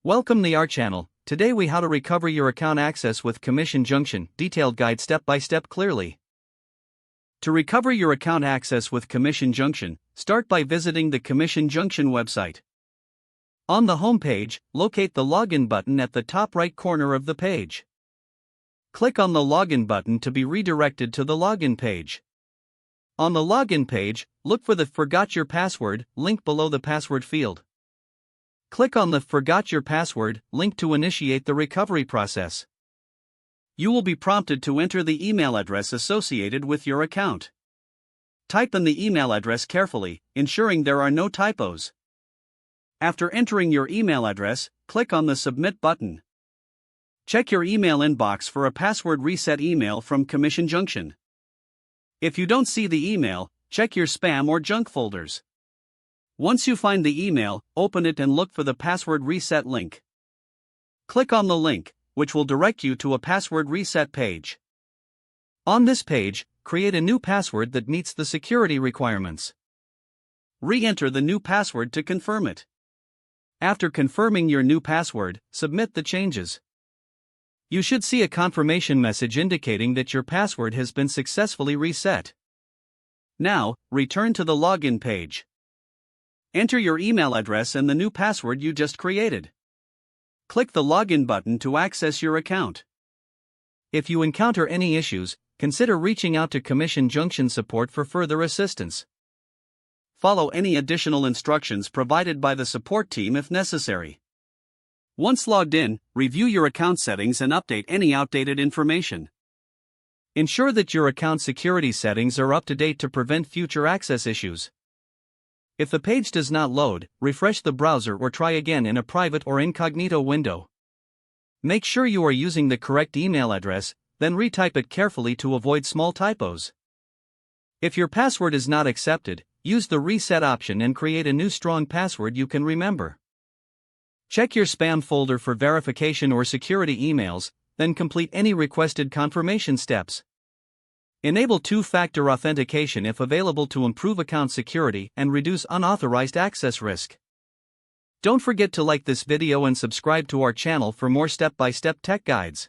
Welcome to our channel. Today we how to recover your account access with Commission Junction, detailed guide step by step clearly. To recover your account access with Commission Junction, start by visiting the Commission Junction website. On the home page, locate the login button at the top right corner of the page. Click on the login button to be redirected to the login page. On the login page, look for the Forgot Your Password link below the password field. Click on the Forgot Your Password link to initiate the recovery process. You will be prompted to enter the email address associated with your account. Type in the email address carefully, ensuring there are no typos. After entering your email address, click on the Submit button. Check your email inbox for a password reset email from Commission Junction. If you don't see the email, check your spam or junk folders. Once you find the email, open it and look for the password reset link. Click on the link, which will direct you to a password reset page. On this page, create a new password that meets the security requirements. Re-enter the new password to confirm it. After confirming your new password, submit the changes. You should see a confirmation message indicating that your password has been successfully reset. Now, return to the login page. Enter your email address and the new password you just created. Click the login button to access your account. If you encounter any issues, consider reaching out to Commission Junction support for further assistance. Follow any additional instructions provided by the support team if necessary. Once logged in, review your account settings and update any outdated information. Ensure that your account security settings are up to date to prevent future access issues. If the page does not load, refresh the browser or try again in a private or incognito window. Make sure you are using the correct email address, then retype it carefully to avoid small typos. If your password is not accepted, use the reset option and create a new strong password you can remember. Check your spam folder for verification or security emails, then complete any requested confirmation steps. Enable two-factor authentication if available to improve account security and reduce unauthorized access risk. Don't forget to like this video and subscribe to our channel for more step-by-step tech guides.